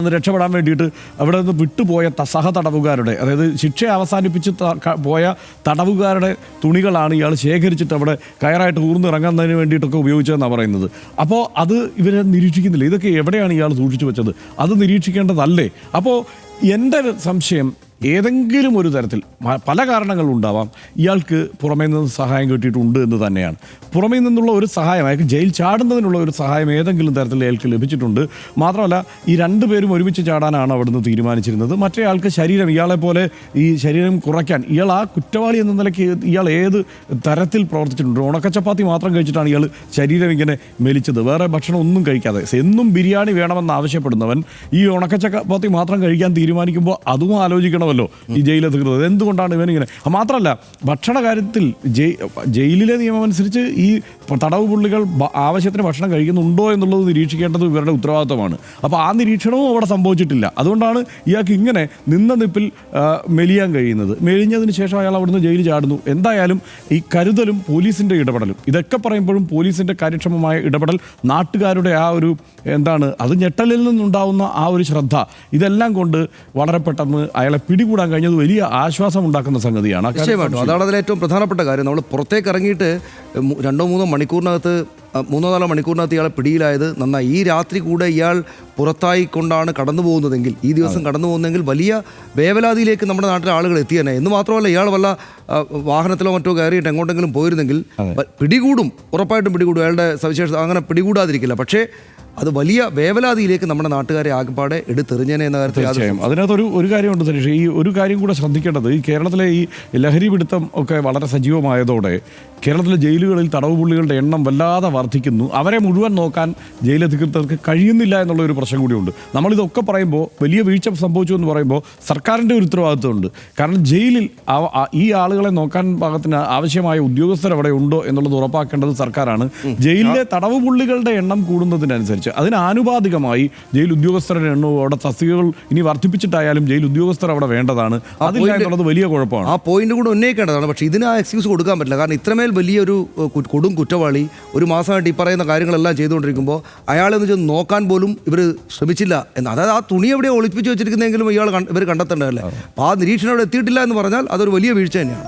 രക്ഷപ്പെടാൻ വേണ്ടിയിട്ട് അവിടെ നിന്ന് വിട്ടുപോയ സഹതടവുകാരുടെ, അതായത് ശിക്ഷ അവസാനിപ്പിച്ച് പോയ തടവുകാരുടെ തുണികളാണ് ഇയാൾ ശേഖരിച്ചിട്ട് അവിടെ കയറായിട്ട് ഊർന്നിറങ്ങുന്നതിന് വേണ്ടിയിട്ടൊക്കെ ഉപയോഗിച്ചതെന്നാണ് പറയുന്നത്. അപ്പോൾ അത് ഇവരെ നിരീക്ഷിക്കുന്നില്ല. ഇതൊക്കെ എവിടെയാണ് ഇയാൾ സൂക്ഷിച്ചു വെച്ചത്? അത് നിരീക്ഷിക്കേണ്ടതല്ലേ? അപ്പോൾ എൻ്റെ സംശയം, ഏതെങ്കിലും ഒരു തരത്തിൽ പല കാരണങ്ങളുണ്ടാവാം ഇയാൾക്ക് പുറമേ നിന്ന് സഹായം കിട്ടിയിട്ടുണ്ട് എന്ന് തന്നെയാണ്. പുറമേ നിന്നുള്ള ഒരു സഹായം, അയാൾക്ക് ജയിൽ ചാടുന്നതിനുള്ള ഒരു സഹായം ഏതെങ്കിലും തരത്തിൽ അയാൾക്ക് ലഭിച്ചിട്ടുണ്ട്. മാത്രമല്ല, ഈ രണ്ടുപേരും ഒരുമിച്ച് ചാടാനാണ് അവിടുന്ന് തീരുമാനിച്ചിരുന്നത്. മറ്റേ ആൾക്ക് ശരീരം, ഇയാളെ പോലെ ഈ ശരീരം കുറയ്ക്കാൻ, ഇയാൾ ആ കുറ്റവാളി എന്ന നിലയ്ക്ക് ഇയാൾ ഏത് തരത്തിൽ പ്രവർത്തിച്ചിട്ടുണ്ട്? ഉണക്കച്ചപ്പാത്തി മാത്രം കഴിച്ചിട്ടാണ് ഇയാൾ ശരീരം ഇങ്ങനെ മെലിച്ചത്, വേറെ ഭക്ഷണം ഒന്നും കഴിക്കാതെ. എന്നും ബിരിയാണി വേണമെന്ന് ആവശ്യപ്പെടുന്നവൻ ഈ ഉണക്കച്ചപ്പാത്തി മാത്രം കഴിക്കാൻ തീരുമാനിക്കുമ്പോൾ അതും ആലോചിക്കണം ഈ ജയിലധികൃതർ എന്തുകൊണ്ടാണ് ഇവനിങ്ങനെ. മാത്രമല്ല, ഭക്ഷണ കാര്യത്തിൽ ജയിലിലെ നിയമം അനുസരിച്ച് ഈ തടവ് പുള്ളികൾ ആവശ്യത്തിന് ഭക്ഷണം കഴിക്കുന്നുണ്ടോ എന്നുള്ളത് നിരീക്ഷിക്കേണ്ടത് ഇവരുടെ ഉത്തരവാദിത്തമാണ്. അപ്പോൾ ആ നിരീക്ഷണവും അവിടെ സംഭവിച്ചിട്ടില്ല. അതുകൊണ്ടാണ് ഇയാൾക്ക് ഇങ്ങനെ നിന്ന നിപ്പിൽ മെലിയാൻ കഴിയുന്നത്. മെലിഞ്ഞതിന് ശേഷം അയാൾ അവിടുന്ന് ജയിലിൽ ചാടുന്നു. എന്തായാലും ഈ കരുതലും പോലീസിൻ്റെ ഇടപെടലും, ഇതൊക്കെ പറയുമ്പോഴും പോലീസിൻ്റെ കാര്യക്ഷമമായ ഇടപെടൽ, നാട്ടുകാരുടെ ആ ഒരു അത് ഞെട്ടലിൽ നിന്നുണ്ടാവുന്ന ആ ഒരു ശ്രദ്ധ, ഇതെല്ലാം കൊണ്ട് വളരെ പെട്ടെന്ന് അയാളെ പിടികൂടാൻ കഴിഞ്ഞത് വലിയ ആശ്വാസം ഉണ്ടാക്കുന്ന സംഗതിയാണ്. അതാണ് അതിലേറ്റവും പ്രധാനപ്പെട്ട കാര്യം. നമ്മൾ പുറത്തേക്ക് ഇറങ്ങിയിട്ട് 2-3 മണിക്കൂറിനകത്ത് 3-4 മണിക്കൂറിനകത്ത് ഇയാളെ പിടിയിലായത് നന്നായി. ഈ രാത്രി കൂടെ ഇയാൾ പുറത്തായിക്കൊണ്ടാണ് കടന്നു പോകുന്നതെങ്കിൽ, ഈ ദിവസം കടന്നു പോകുന്നതെങ്കിൽ വലിയ വേവലാതിയിലേക്ക് നമ്മുടെ നാട്ടിലെ ആളുകൾ എത്തിയേനെ. എന്ന് മാത്രമല്ല, ഇയാൾ വല്ല വാഹനത്തിലോ മറ്റോ കയറിയിട്ട് എങ്ങോട്ടെങ്കിലും പോയിരുന്നെങ്കിൽ പിടികൂടും, ഉറപ്പായിട്ടും പിടികൂടും. അയാളുടെ സവിശേഷത അങ്ങനെ പിടികൂടാതിരിക്കില്ല. പക്ഷേ അത് വലിയ വേവലാതിയിലേക്ക് നമ്മുടെ നാട്ടുകാരെ ആകെപ്പാടെ എടുത്തെറിഞ്ഞേനെ എന്ന കാര്യത്തിൽ അതിനകത്തൊരു ഒരു കാര്യമുണ്ട് സനീഷ്. ഈ ഒരു കാര്യം കൂടെ ശ്രദ്ധിക്കേണ്ടത്, ഈ കേരളത്തിലെ ഈ ലഹരി പിടുത്തം ഒക്കെ വളരെ സജീവമായതോടെ കേരളത്തിലെ ജയിലുകളിൽ തടവ് പുള്ളികളുടെ എണ്ണം വല്ലാതെ വർദ്ധിക്കുന്നു. അവരെ മുഴുവൻ നോക്കാൻ ജയിലധികൃതർക്ക് കഴിയുന്നില്ല എന്നുള്ളൊരു പ്രശ്നം കൂടിയുണ്ട്. നമ്മളിതൊക്കെ പറയുമ്പോൾ, വലിയ വീഴ്ച സംഭവിച്ചു എന്ന് പറയുമ്പോൾ സർക്കാരിൻ്റെ ഒരു ഉത്തരവാദിത്വമുണ്ട്. കാരണം ജയിലിൽ ഈ ആളുകളെ നോക്കാൻ പാകത്തിന് ആവശ്യമായ ഉദ്യോഗസ്ഥർ അവിടെ ഉണ്ടോ എന്നുള്ളത് ഉറപ്പാക്കേണ്ടത് സർക്കാരാണ്. ജയിലിലെ തടവ് പുള്ളികളുടെ എണ്ണം കൂടുന്നതിനനുസരിച്ച് അതിന് ആനുപാതികമായി ജയിൽ ഉദ്യോഗസ്ഥരുടെ എണ്ണവും അവിടെ തസ്തികകൾ ഇനി വർദ്ധിപ്പിച്ചിട്ടായാലും ജയിൽ ഉദ്യോഗസ്ഥർ അവിടെ വേണ്ടതാണ്. അതില്ല എന്നുള്ളത് വലിയ കുഴപ്പമാണ്. ആ പോയിന്റ് കൂടെ ഉന്നയിക്കേണ്ടതാണ്. പക്ഷേ ഇതിന് ആ എക്സ്ക്യൂസ് കൊടുക്കാൻ പറ്റില്ല. കാരണം ഇത്രമേൽ വലിയൊരു കൊടും കുറ്റവാളി ഒരു മാസമായിട്ട് ഈ പറയുന്ന കാര്യങ്ങളെല്ലാം ചെയ്തുകൊണ്ടിരിക്കുമ്പോൾ അയാളെ ഒന്ന് ചെന്ന് നോക്കാൻ പോലും ഇവർ ശ്രമിച്ചില്ല എന്ന്. അതായത് ആ തുണി എവിടെ ഒളിപ്പിച്ച് വെച്ചിരിക്കുന്നതെങ്കിലും ഇവർ കണ്ടെത്തേണ്ടതല്ലേ. അപ്പോൾ ആ നിരീക്ഷണം അവിടെ എത്തിയിട്ടില്ല എന്ന് പറഞ്ഞാൽ അതൊരു വലിയ വീഴ്ച തന്നെയാണ്.